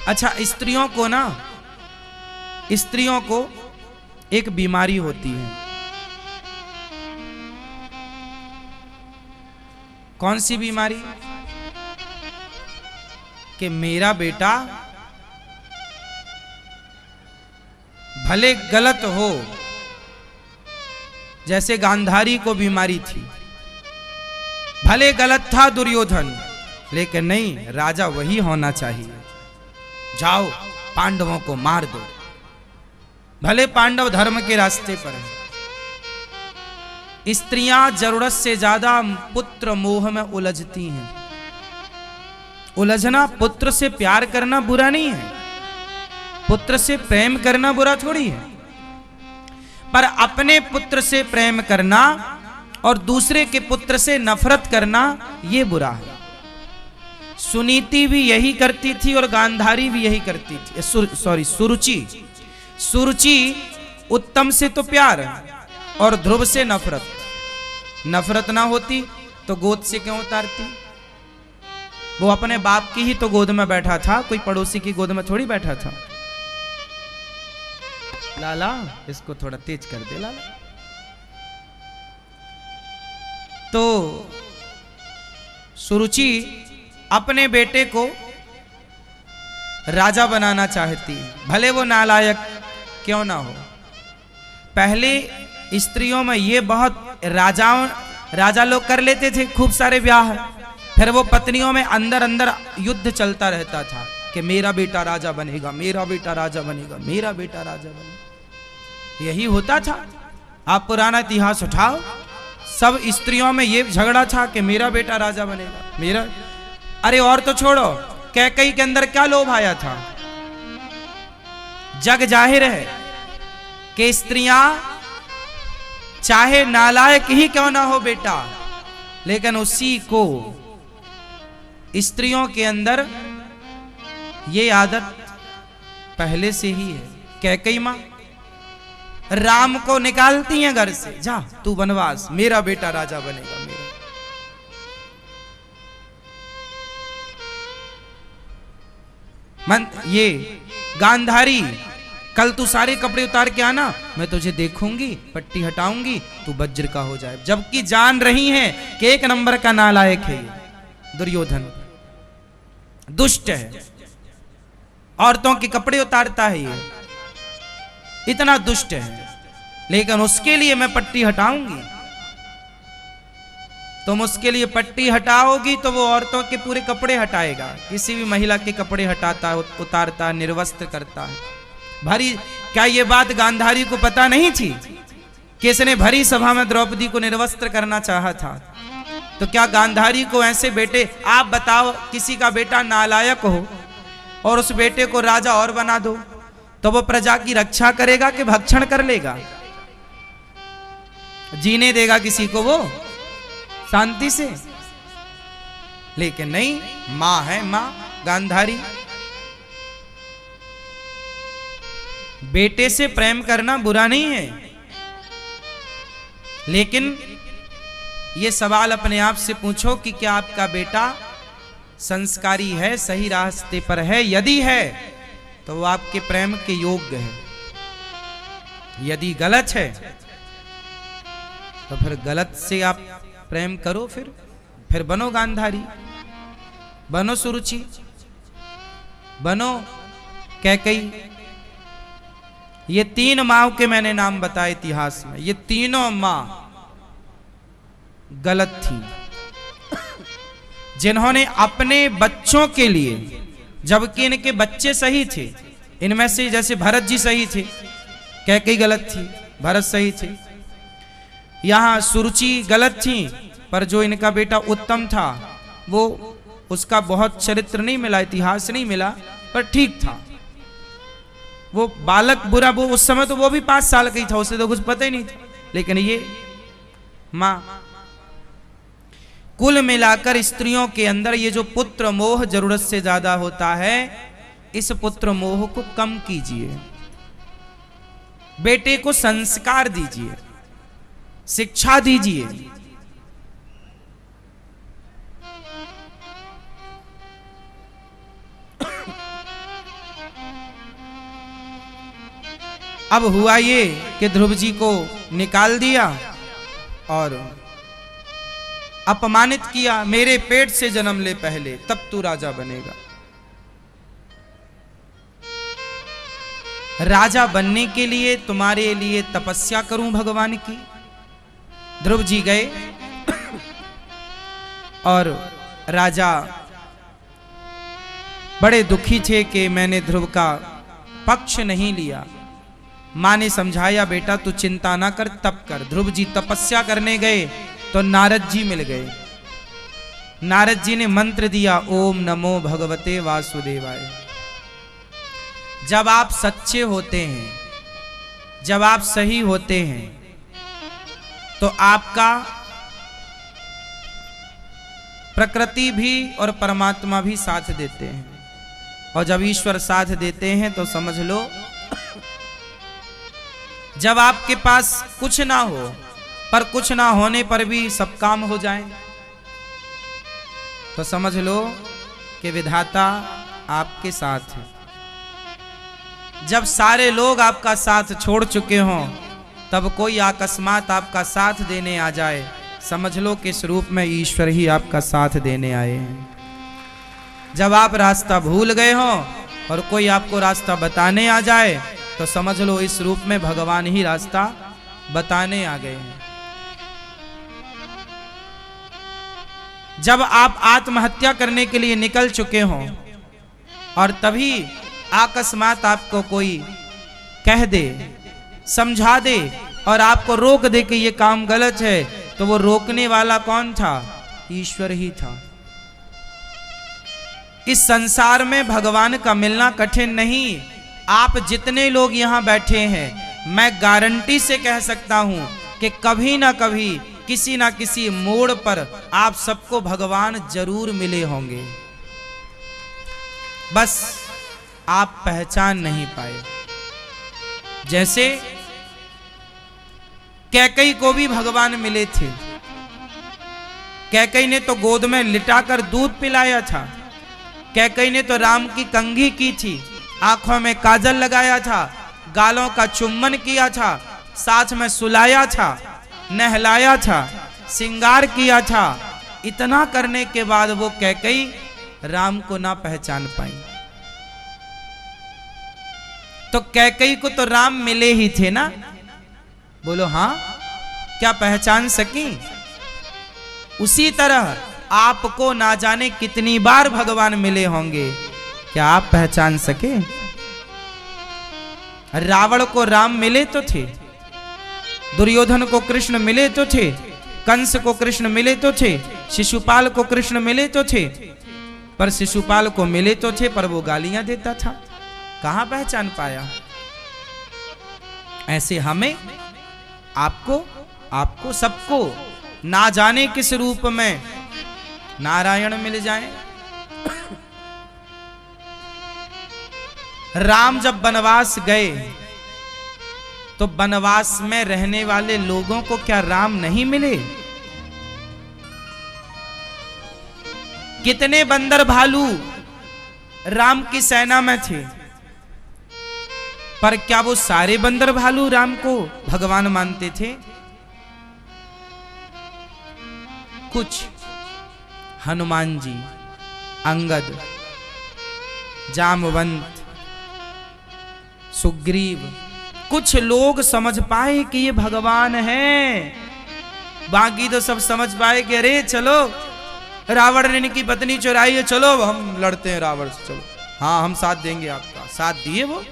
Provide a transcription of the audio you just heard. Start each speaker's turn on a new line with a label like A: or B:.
A: अच्छा, स्त्रियों को एक बीमारी होती है। कौन सी बीमारी? कि मेरा बेटा भले गलत हो, जैसे गांधारी को बीमारी थी, भले गलत था दुर्योधन, लेकिन नहीं, राजा वही होना चाहिए। जाओ पांडवों को मार दो, भले पांडव धर्म के रास्ते पर हैं। स्त्रियां जरूरत से ज्यादा पुत्र मोह में उलझती हैं। उलझना, पुत्र से प्यार करना बुरा नहीं है, पुत्र से प्रेम करना बुरा थोड़ी है, पर अपने पुत्र से प्रेम करना और दूसरे के पुत्र से नफरत करना ये बुरा है। सुनीति भी यही करती थी और गांधारी भी यही करती थी। सुरुचि उत्तम से तो प्यार और ध्रुव से नफरत। नफरत ना होती तो गोद से क्यों उतारती? वो अपने बाप की ही तो गोद में बैठा था, कोई पड़ोसी की गोद में थोड़ी बैठा था। लाला, इसको थोड़ा तेज कर दे लाला। तो सुरुचि अपने बेटे को राजा बनाना चाहती, भले वो नालायक क्यों ना हो। पहले स्त्रियों में ये बहुत राजा लोग कर लेते थे खूब सारे ब्याह, फिर वो पत्नियों में अंदर अंदर युद्ध चलता रहता था कि मेरा बेटा राजा बनेगा, मेरा बेटा राजा बनेगा, मेरा बेटा राजा बनेगा। यही होता था। आप पुराना इतिहास उठाओ, सब स्त्रियों में ये झगड़ा था कि मेरा बेटा राजा बनेगा, मेरा। अरे और तो छोड़ो, कैकेयी के अंदर क्या लोभ आया था? जग जाहिर है कि स्त्रियां चाहे नालायक ही क्यों ना हो बेटा, लेकिन उसी को स्त्रियों के अंदर ये आदत पहले से ही है। कैकेयी मां राम को निकालती हैं घर से, जा तू वनवास, मेरा बेटा राजा बनेगा, मेरा। ये गांधारी, कल तू सारे कपड़े उतार के आना, मैं तुझे देखूंगी, पट्टी हटाऊंगी, तू वज्र का हो जाए। जबकि जान रही है कि एक नंबर का नालायक है दुर्योधन, दुष्ट है, औरतों के कपड़े उतारता है, ये इतना दुष्ट है, लेकिन उसके लिए मैं पट्टी हटाऊंगी। तुम उसके लिए पट्टी हटाओगी तो वो औरतों के पूरे कपड़े हटाएगा। किसी भी महिला के कपड़े हटाता, उतारता, निर्वस्त्र करता है। भरी, क्या ये बात गांधारी को पता नहीं थी कि इसने भरी सभा में द्रौपदी को निर्वस्त्र करना चाहा था? तो क्या गांधारी को ऐसे बेटे, आप बताओ, किसी का बेटा नालायक हो और उस बेटे को राजा और बना दो, तो वो प्रजा की रक्षा करेगा कि भक्षण कर लेगा? जीने देगा किसी को वो शांति से? लेकिन नहीं, मां है, मां गांधारी। बेटे से प्रेम करना बुरा नहीं है, लेकिन ये सवाल अपने आप से पूछो कि क्या आपका बेटा संस्कारी है, सही रास्ते पर है? यदि है तो वो आपके प्रेम के योग्य है। यदि गलत है तो फिर गलत से आप प्रेम करो, फिर बनो गांधारी, बनो सुरुचि, बनो कैकेयी। ये 3 माँ के मैंने नाम बताए इतिहास में, ये तीनों माँ गलत थी, जिन्होंने अपने बच्चों के लिए, जबकि इनके बच्चे सही थे, इनमें से जैसे भरत जी सही थे, कैकेयी गलत थी, भरत सही थे, यहां सुरुचि गलत थी, पर जो इनका बेटा उत्तम था वो, उसका बहुत चरित्र नहीं मिला, इतिहास नहीं मिला, पर ठीक था। वो बालक बुरा, वो उस समय तो वो भी 5 साल का ही था, उसे तो कुछ पता ही नहीं था। लेकिन ये मां, कुल मिलाकर स्त्रियों के अंदर ये जो पुत्र मोह जरूरत से ज्यादा होता है, इस पुत्र मोह को कम कीजिए। बेटे को संस्कार दीजिए, शिक्षा दीजिए। अब हुआ ये कि ध्रुव जी को निकाल दिया और अपमानित किया, मेरे पेट से जन्म ले पहले तब तू राजा बनेगा। राजा बनने के लिए तुम्हारे लिए तपस्या करूं भगवान की। ध्रुव जी गए और राजा बड़े दुखी थे कि मैंने ध्रुव का पक्ष नहीं लिया। मां ने समझाया, बेटा तू चिंता ना कर, तप कर। ध्रुव जी तपस्या करने गए तो नारद जी मिल गए। नारद जी ने मंत्र दिया, ओम नमो भगवते वासुदेवाय। जब आप सच्चे होते हैं, जब आप सही होते हैं, तो आपका प्रकृति भी और परमात्मा भी साथ देते हैं। और जब ईश्वर साथ देते हैं तो समझ लो, जब आपके पास कुछ ना हो, पर कुछ ना होने पर भी सब काम हो जाए, तो समझ लो कि विधाता आपके साथ है। जब सारे लोग आपका साथ छोड़ चुके हों, तब कोई अकस्मात आपका साथ देने आ जाए, समझ लो कि इस रूप में ईश्वर ही आपका साथ देने आए हैं। जब आप रास्ता भूल गए हों और कोई आपको रास्ता बताने आ जाए, तो समझ लो इस रूप में भगवान ही रास्ता बताने आ गए हैं। जब आप आत्महत्या करने के लिए निकल चुके हों और तभी अकस्मात आपको कोई कह दे, समझा दे और आपको रोक दे कि ये काम गलत है, तो वो रोकने वाला कौन था? ईश्वर ही था। इस संसार में भगवान का मिलना कठिन नहीं। आप जितने लोग यहां बैठे हैं, मैं गारंटी से कह सकता हूं कि कभी ना कभी किसी ना किसी मोड़ पर आप सबको भगवान जरूर मिले होंगे, बस आप पहचान नहीं पाए। जैसे कैकई को भी भगवान मिले थे। कैकई ने तो गोद में लिटाकर दूध पिलाया था। कैकई ने तो राम की कंघी की थी, आंखों में काजल लगाया था, गालों का चुम्बन किया था, साथ में सुलाया था, नहलाया था, श्रृंगार किया था। इतना करने के बाद वो कैकई राम को ना पहचान पाई। तो कैकई को तो राम मिले ही थे ना, बोलो हाँ, क्या पहचान सकी? उसी तरह आपको ना जाने कितनी बार भगवान मिले होंगे, क्या आप पहचान सके? रावण को राम मिले तो थे, दुर्योधन को कृष्ण मिले तो थे, कंस को कृष्ण मिले तो थे, शिशुपाल को कृष्ण मिले तो थे, पर शिशुपाल को मिले तो थे पर वो गालियां देता था, कहां पहचान पाया? ऐसे हमें, आपको सबको ना जाने किस रूप में नारायण मिल जाए। राम जब वनवास गए तो वनवास में रहने वाले लोगों को क्या राम नहीं मिले? कितने बंदर भालू राम की सेना में थे, पर क्या वो सारे बंदर भालू राम को भगवान मानते थे? कुछ हनुमान जी, अंगद, जामवंत, सुग्रीव, कुछ लोग समझ पाए कि ये भगवान है। बाकी तो सब समझ पाए कि अरे चलो, रावण ने इनकी पत्नी चुराई है, चलो हम लड़ते हैं रावण से, चलो हाँ हम साथ देंगे आपका। साथ दिए वो,